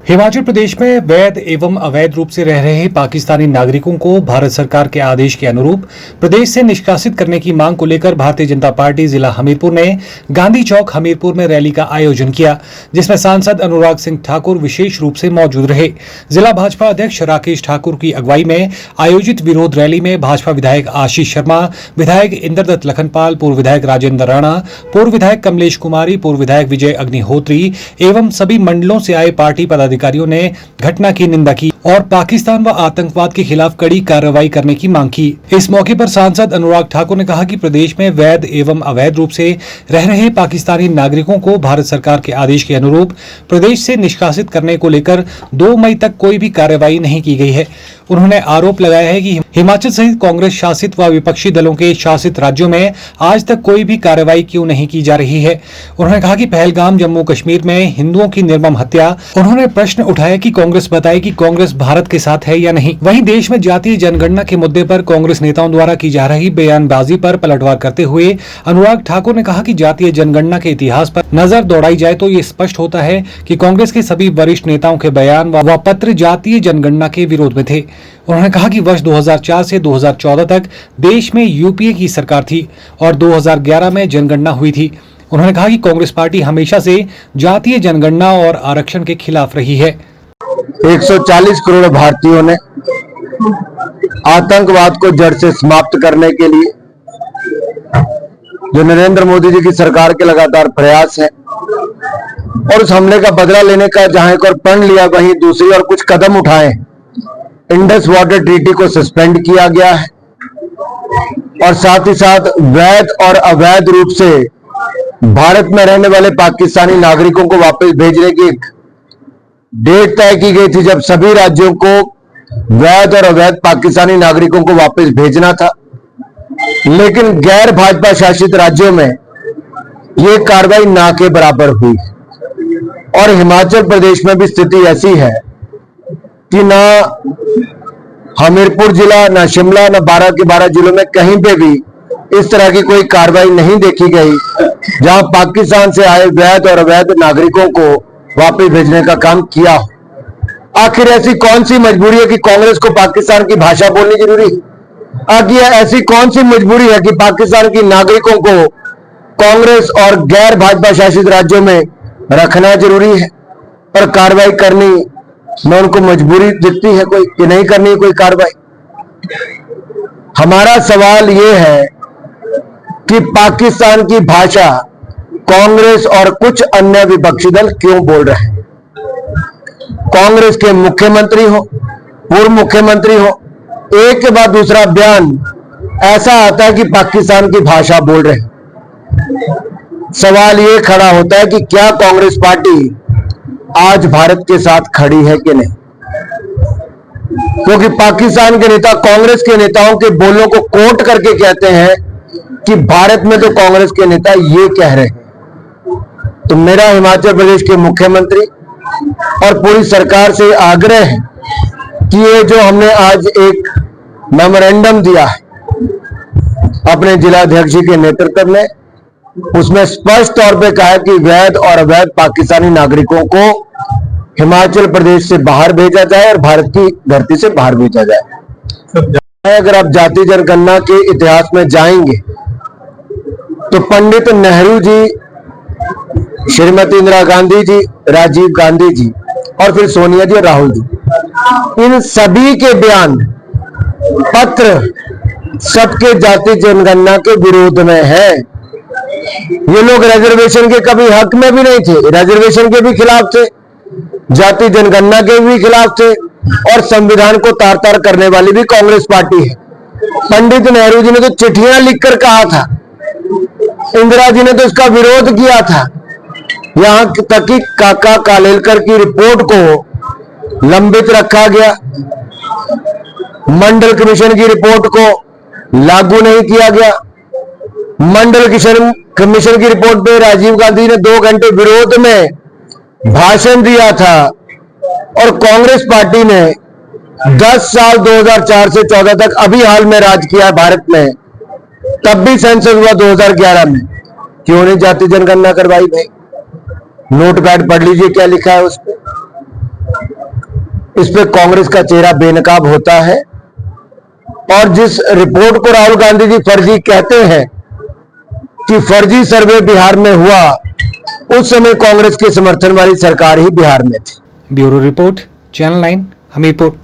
हिमाचल प्रदेश में वैध एवं अवैध रूप से रह रहे पाकिस्तानी नागरिकों को भारत सरकार के आदेश के अनुरूप प्रदेश से निष्कासित करने की मांग को लेकर भारतीय जनता पार्टी जिला हमीरपुर ने गांधी चौक हमीरपुर में रैली का आयोजन किया, जिसमें सांसद अनुराग सिंह ठाकुर विशेष रूप से मौजूद रहे। जिला भाजपा अध्यक्ष राकेश ठाकुर की अगुवाई में आयोजित विरोध रैली में भाजपा विधायक आशीष शर्मा, विधायक इंद्रदत्त लखनपाल, पूर्व विधायक राजेंद्र राणा, पूर्व विधायक कमलेश कुमारी, पूर्व विधायक विजय अग्निहोत्री एवं सभी मंडलों से आए पार्टी अधिकारियों ने घटना की निंदा की और पाकिस्तान व आतंकवाद के खिलाफ कड़ी कार्रवाई करने की मांग की। इस मौके पर सांसद अनुराग ठाकुर ने कहा कि प्रदेश में वैध एवं अवैध रूप से रह रहे पाकिस्तानी नागरिकों को भारत सरकार के आदेश के अनुरूप प्रदेश से निष्कासित करने को लेकर 2 मई तक कोई भी कार्रवाई नहीं की गई है। उन्होंने आरोप लगाया है कि हिमाचल सहित कांग्रेस शासित व विपक्षी दलों के शासित राज्यों में आज तक कोई भी कार्रवाई क्यों नहीं की जा रही है। उन्होंने कहा कि पहलगाम जम्मू कश्मीर में हिंदुओं की निर्मम हत्या। उन्होंने प्रश्न उठाया कि कांग्रेस बताए कि कांग्रेस भारत के साथ है या नहीं। वहीं देश में जातीय जनगणना के मुद्दे पर कांग्रेस नेताओं द्वारा की जा रही बयानबाजी पर पलटवार करते हुए अनुराग ठाकुर ने कहा कि जातीय जनगणना के इतिहास पर नजर दौड़ाई जाए तो ये स्पष्ट होता है कि कांग्रेस के सभी वरिष्ठ नेताओं के बयान व पत्र जातीय जनगणना के विरोध में थे। उन्होंने कहा कि वर्ष 2004 से 2014 तक देश में यूपीए की सरकार थी और 2011 में जनगणना हुई थी। उन्होंने कहा कि कांग्रेस पार्टी हमेशा से जातीय जनगणना और आरक्षण के खिलाफ रही है। 140 करोड़ भारतीयों ने आतंकवाद को जड़ से समाप्त करने के लिए जो नरेंद्र मोदी जी की सरकार के लगातार प्रयास है और उस हमले का बदला लेने का जहां एक और प्रण लिया, वहीं दूसरी और कुछ कदम उठाए। इंडस वाटर ट्रीटी को सस्पेंड किया गया है और साथ ही साथ वैध और अवैध रूप से भारत में रहने वाले पाकिस्तानी नागरिकों को वापस भेजने की एक डेट तय की गई थी, जब सभी राज्यों को वैध और अवैध पाकिस्तानी नागरिकों को वापस भेजना था। लेकिन गैर भाजपा शासित राज्यों में यह कार्रवाई ना के बराबर हुई और हिमाचल प्रदेश में भी स्थिति ऐसी है कि ना हमीरपुर जिला, ना शिमला, ना 12 के 12 जिलों में कहीं पे भी इस तरह की कोई कार्रवाई नहीं देखी गई जहां पाकिस्तान से आए वैध और अवैध नागरिकों को वापस भेजने का काम किया हो। आखिर ऐसी कौन सी मजबूरी है कि कांग्रेस को पाकिस्तान की भाषा बोलनी जरूरी है? आखिर ऐसी कौन सी मजबूरी है कि पाकिस्तान के नागरिकों को कांग्रेस और गैर भाजपा शासित राज्यों में रखना जरूरी है और कार्रवाई करनी में उनको मजबूरी दिखती है कोई कि नहीं करनी है कोई कार्रवाई? हमारा सवाल यह है कि पाकिस्तान की भाषा कांग्रेस और कुछ अन्य विपक्षी दल क्यों बोल रहे हैं? कांग्रेस के मुख्यमंत्री हो, पूर्व मुख्यमंत्री हो, एक के बाद दूसरा बयान ऐसा आता है कि पाकिस्तान की भाषा बोल रहे हैं। सवाल यह खड़ा होता है कि क्या कांग्रेस पार्टी आज भारत के साथ खड़ी है कि नहीं? क्योंकि पाकिस्तान के नेता कांग्रेस के नेताओं के बोलों को कोट करके कहते हैं कि भारत में तो कांग्रेस के नेता ये कह रहे हैं। तो मेरा हिमाचल प्रदेश के मुख्यमंत्री और पूरी सरकार से आग्रह है कि ये जो हमने आज एक मेमोरेंडम दिया है अपने जिलाध्यक्ष जी के नेतृत्व में, उसमें स्पष्ट तौर पे कहा है कि वैध और अवैध पाकिस्तानी नागरिकों को हिमाचल प्रदेश से बाहर भेजा जाए और भारत की धरती से बाहर भेजा जाए। अगर आप जातीय जनगणना के इतिहास में जाएंगे तो पंडित नेहरू जी, श्रीमती इंदिरा गांधी जी, राजीव गांधी जी और फिर सोनिया जी और राहुल जी, इन सभी के बयान पत्र सबके जातीय जनगणना के विरोध में है। ये लोग रिजर्वेशन के कभी हक में भी नहीं थे, रिजर्वेशन के भी खिलाफ थे, जातीय जनगणना के भी खिलाफ थे और संविधान को तार तार करने वाली भी कांग्रेस पार्टी है। पंडित नेहरू जी ने तो चिट्ठियां लिखकर कहा था, इंदिरा जी ने तो इसका विरोध किया था। यहां तक कि काका कालेलकर की रिपोर्ट को लंबित रखा गया, मंडल कमीशन की रिपोर्ट को लागू नहीं किया गया। मंडल कमीशन की रिपोर्ट पे राजीव गांधी ने 2 घंटे विरोध में भाषण दिया था और कांग्रेस पार्टी ने 10 साल 2004 से 14 तक अभी हाल में राज किया भारत में, तब भी सेंसस हुआ 2011 में। क्यों नहीं जातीय जनगणना करवाई भाई? नोट पैड पढ़ लीजिए क्या लिखा है उस पर। इस पे कांग्रेस का चेहरा बेनकाब होता है। और जिस रिपोर्ट को राहुल गांधी जी फर्जी कहते हैं कि फर्जी सर्वे बिहार में हुआ, उस समय कांग्रेस के समर्थन वाली सरकार ही बिहार में थी। Bureau report, channel 9, Hamirpur.